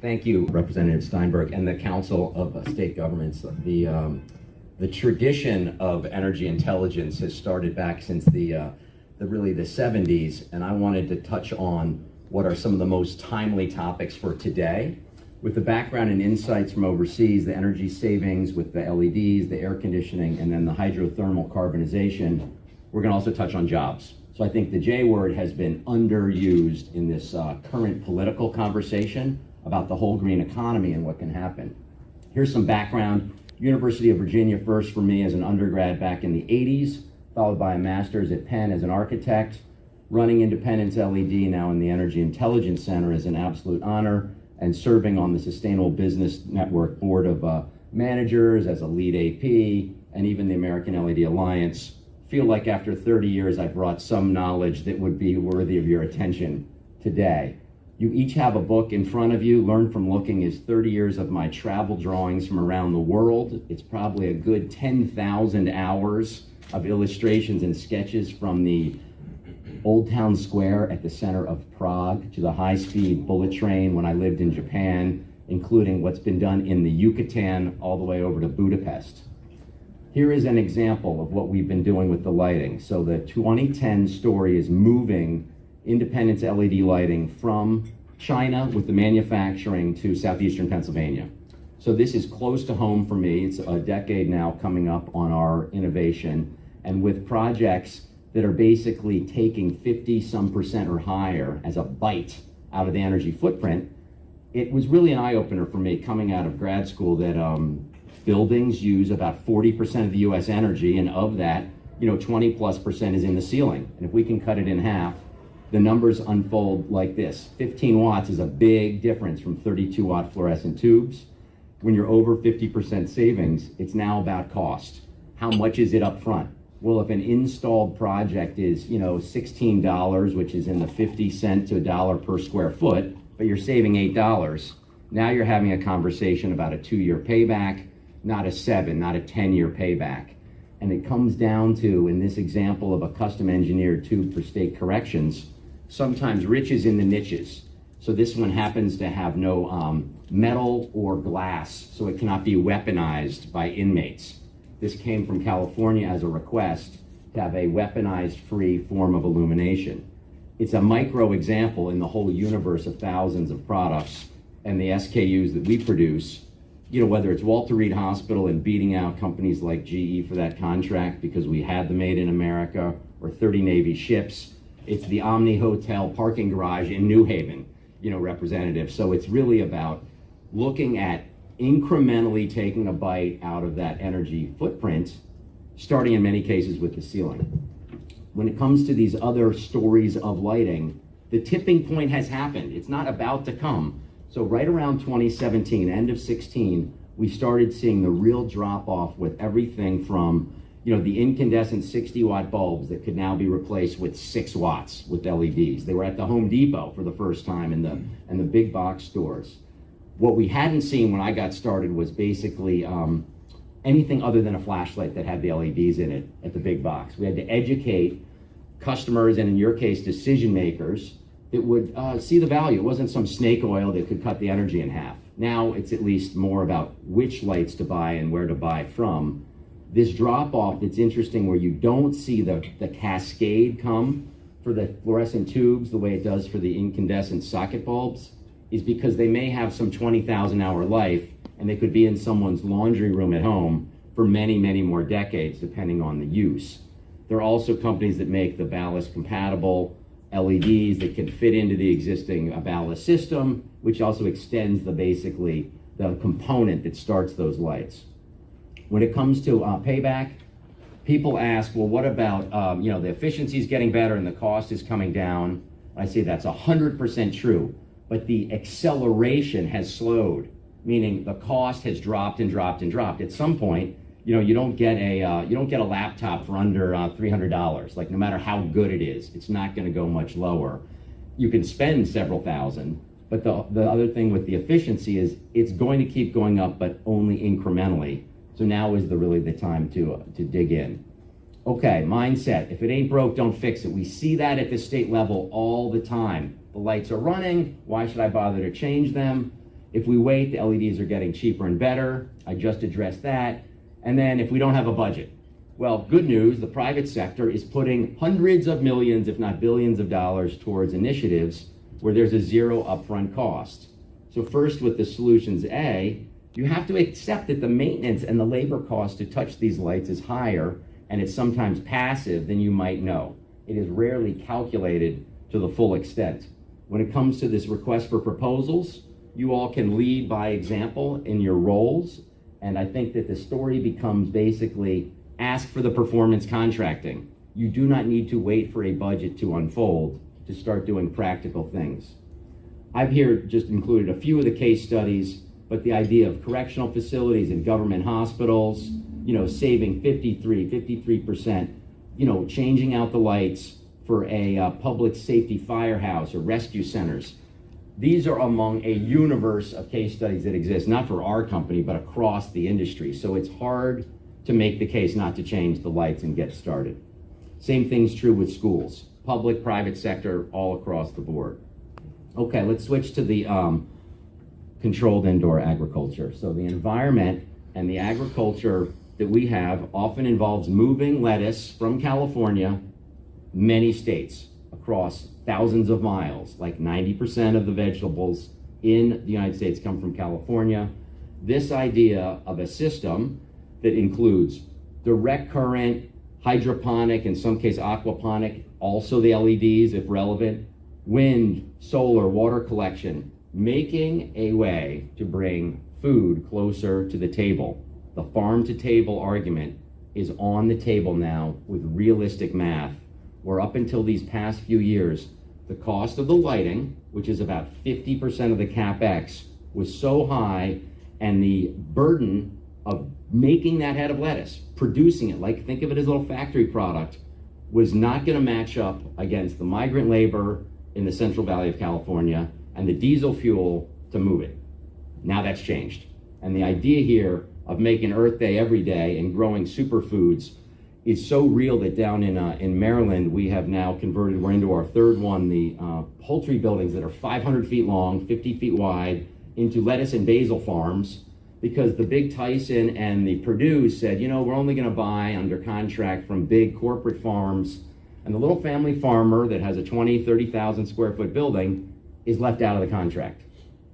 Thank you, Representative Steinberg and the Council of State Governments. The tradition of energy intelligence has started back since really the 70s, and I wanted to touch on what are some of the most timely topics for today. With the background and insights from overseas, the energy savings with the LEDs, the air conditioning, and then the hydrothermal carbonization, we're going to also touch on jobs. So I think the J word has been underused in this current political conversation about the whole green economy and what can happen. Here's some background. University of Virginia first for me as an undergrad back in the 80s, followed by a master's at Penn as an architect. Running Independence LED now in the Energy Intelligence Center is an absolute honor, and serving on the Sustainable Business Network Board of Managers as a lead AP, and even the American LED Alliance. Feel like after 30 years I brought some knowledge that would be worthy of your attention today. You each have a book in front of you. Learn from Looking is 30 years of my travel drawings from around the world. It's probably a good 10,000 hours of illustrations and sketches from the Old Town Square at the center of Prague to the high-speed bullet train when I lived in Japan, including what's been done in the Yucatan all the way over to Budapest. Here is an example of what we've been doing with the lighting. So the 2010 story is moving Independence LED lighting from China with the manufacturing to southeastern Pennsylvania. So this is close to home for me. It's a decade now coming up on our innovation, and with projects that are basically taking 50% or higher as a bite out of the energy footprint. It was really an eye-opener for me coming out of grad school that buildings use about 40% of the US energy, and of that, 20+% is in the ceiling. And if we can cut it in half, the numbers unfold like this. 15 watts is a big difference from 32 watt fluorescent tubes. When you're over 50% savings, it's now about cost. How much is it up front? Well, if an installed project is, $16, which is in the 50 cent to $1 per square foot, but you're saving $8, now you're having a conversation about a 2-year payback, not a 7, not a 10-year payback. And it comes down to, in this example of a custom engineered tube for state corrections, sometimes riches in the niches. So this one happens to have no metal or glass, so it cannot be weaponized by inmates. This came from California as a request to have a weaponized free form of illumination. It's a micro example in the whole universe of thousands of products and the SKUs that we produce. Whether it's Walter Reed Hospital and beating out companies like GE for that contract because we had the Made in America, or 30 Navy ships. It's the Omni Hotel parking garage in New Haven, Representative. So it's really about looking at incrementally taking a bite out of that energy footprint, starting in many cases with the ceiling. When it comes to these other stories of lighting, the tipping point has happened. It's not about to come. So right around 2017, end of 16, we started seeing the real drop off with everything from, the incandescent 60 watt bulbs that could now be replaced with 6 watts with LEDs. They were at the Home Depot for the first time in the big box stores. What we hadn't seen when I got started was basically anything other than a flashlight that had the LEDs in it at the big box. We had to educate customers, and in your case, decision makers, that would see the value. It wasn't some snake oil that could cut the energy in half. Now it's at least more about which lights to buy and where to buy from. This drop off, it's interesting where you don't see the cascade come for the fluorescent tubes the way it does for the incandescent socket bulbs, is because they may have some 20,000 hour life and they could be in someone's laundry room at home for many, many more decades, depending on the use. There are also companies that make the ballast compatible LEDs that can fit into the existing ballast system, which also extends the component that starts those lights. When it comes to payback, people ask, well, what about, the efficiency is getting better and the cost is coming down. I say that's 100% true. But the acceleration has slowed, meaning the cost has dropped and dropped and dropped. At some point, you don't get a laptop for under $300. Like, no matter how good it is, it's not going to go much lower. You can spend several thousand, but the other thing with the efficiency is it's going to keep going up, but only incrementally. So now is really the time to dig in. Okay, mindset. If it ain't broke, don't fix it. We see that at the state level all the time. The lights are running. Why should I bother to change them? If we wait, the LEDs are getting cheaper and better. I just addressed that. And then if we don't have a budget, well, good news, the private sector is putting hundreds of millions, if not billions of dollars towards initiatives where there's a zero upfront cost. So first with the solutions A, you have to accept that the maintenance and the labor cost to touch these lights is higher, and it's sometimes passive than you might know. It is rarely calculated to the full extent. When it comes to this request for proposals, you all can lead by example in your roles, and I think that the story becomes basically ask for the performance contracting. You do not need to wait for a budget to unfold to start doing practical things. I've here just included a few of the case studies, but the idea of correctional facilities and government hospitals, saving 53%, changing out the lights for a public safety firehouse or rescue centers. These are among a universe of case studies that exist, not for our company, but across the industry. So it's hard to make the case not to change the lights and get started. Same thing's true with schools, public, private sector, all across the board. Okay, let's switch to the controlled indoor agriculture. So the environment and the agriculture that we have often involves moving lettuce from California, many states, across thousands of miles. Like 90% of the vegetables in the United States come from California. This idea of a system that includes direct current, hydroponic, in some case aquaponic, also the LEDs if relevant, wind, solar, water collection, making a way to bring food closer to the table. The farm to table argument is on the table now with realistic math, where up until these past few years, the cost of the lighting, which is about 50% of the CapEx, was so high, and the burden of making that head of lettuce, producing it, like think of it as a little factory product, was not gonna match up against the migrant labor in the Central Valley of California and the diesel fuel to move it. Now that's changed. And the idea here of making Earth Day every day and growing superfoods is so real that down in Maryland, we have now converted, we're into our third one, the poultry buildings that are 500 feet long, 50 feet wide, into lettuce and basil farms, because the big Tyson and the Purdue said, we're only gonna buy under contract from big corporate farms, and the little family farmer that has a 20, 30,000 square foot building is left out of the contract.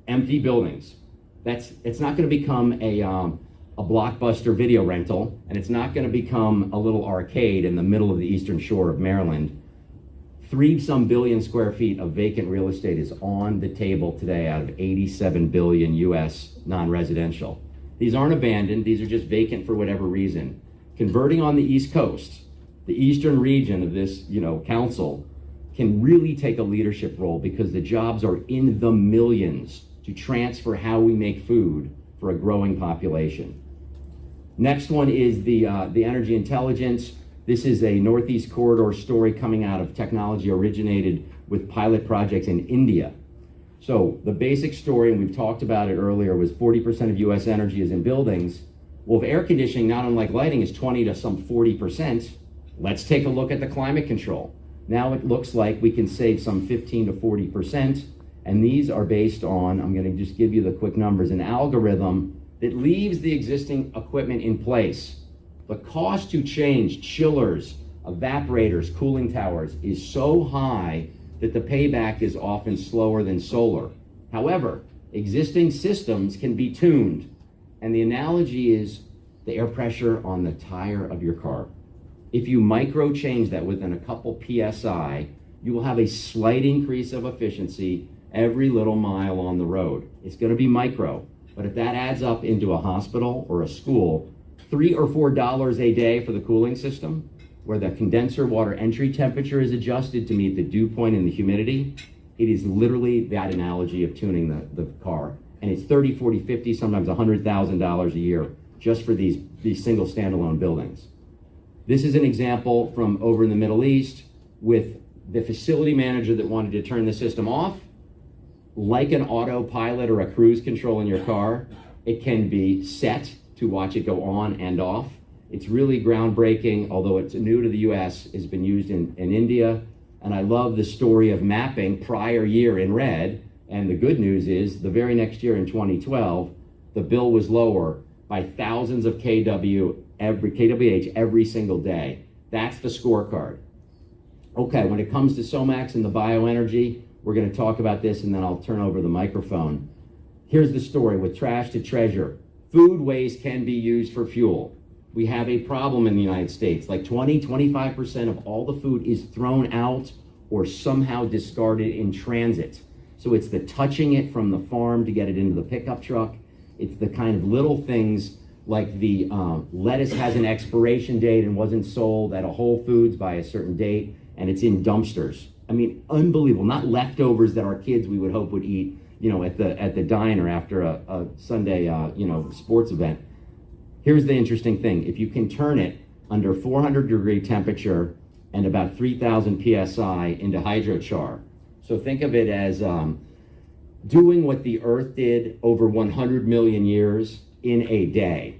Empty buildings. It's not gonna become a blockbuster video rental, and it's not gonna become a little arcade in the middle of the eastern shore of Maryland. 3-some billion square feet of vacant real estate is on the table today out of 87 billion US non-residential. These aren't abandoned, these are just vacant for whatever reason. Converting on the East Coast, the eastern region of this council, can really take a leadership role because the jobs are in the millions to transfer how we make food for a growing population. Next one is the energy intelligence. This is a Northeast Corridor story coming out of technology originated with pilot projects in India. So the basic story, and we've talked about it earlier, was 40% of US energy is in buildings. Well, if air conditioning, not unlike lighting, is 20 to some 40%, let's take a look at the climate control. Now it looks like we can save some 15 to 40%, and these are based on, I'm gonna just give you the quick numbers, an algorithm that leaves the existing equipment in place. The cost to change chillers, evaporators, cooling towers is so high that the payback is often slower than solar. However, existing systems can be tuned, and the analogy is the air pressure on the tire of your car. If you micro change that within a couple PSI, you will have a slight increase of efficiency every little mile on the road. It's gonna be micro, but if that adds up into a hospital or a school, $3 or $4 a day for the cooling system, where the condenser water entry temperature is adjusted to meet the dew point and the humidity, it is literally that analogy of tuning the car. And it's 30, 40, 50, sometimes $100,000 a year just for these single standalone buildings. This is an example from over in the Middle East with the facility manager that wanted to turn the system off. Like an autopilot or a cruise control in your car, it can be set to watch it go on and off. It's really groundbreaking, although it's new to the US, has been used in India. And I love the story of mapping prior year in red And the good news is the very next year in 2012, the bill was lower by thousands of kWh every single day. That's the scorecard. Okay, when it comes to SOMAX and the bioenergy, we're going to talk about this and then I'll turn over the microphone. Here's the story with trash to treasure. Food waste can be used for fuel. We have a problem in the United States. Like 25% of all the food is thrown out or somehow discarded in transit. So it's the touching it from the farm to get it into the pickup truck. It's the kind of little things like the lettuce has an expiration date and wasn't sold at a Whole Foods by a certain date, and it's in dumpsters. I mean, unbelievable. Not leftovers that our kids we would hope would eat, you know, at the diner after a Sunday, sports event. Here's the interesting thing. If you can turn it under 400-degree temperature and about 3,000 PSI into hydrochar. So think of it as doing what the Earth did over 100 million years in a day.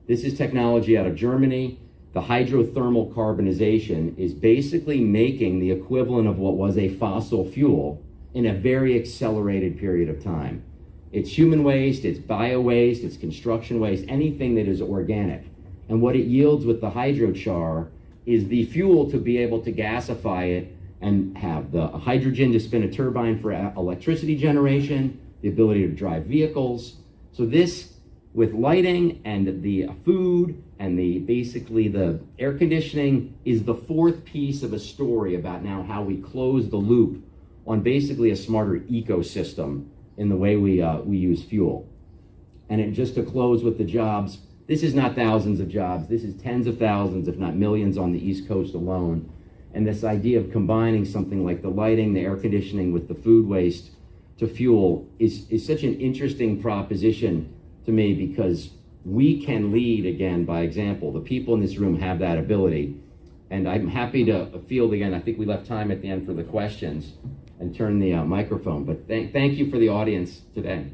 This is technology out of Germany. The hydrothermal carbonization is basically making the equivalent of what was a fossil fuel in a very accelerated period of time. It's human waste, it's bio waste, it's construction waste, anything that is organic. And what it yields with the hydrochar is the fuel to be able to gasify it and have the hydrogen to spin a turbine for electricity generation, the ability to drive vehicles. So this, with lighting and the food and basically the air conditioning, is the fourth piece of a story about now how we close the loop on basically a smarter ecosystem in the way we use fuel. And just to close with the jobs, this is not thousands of jobs, this is tens of thousands, if not millions on the East Coast alone. And this idea of combining something like the lighting, the air conditioning with the food waste to fuel is such an interesting proposition to me, because we can lead again by example. The people in this room have that ability. And I'm happy to field again, I think we left time at the end for the questions, and turn the microphone. But thank you for the audience today.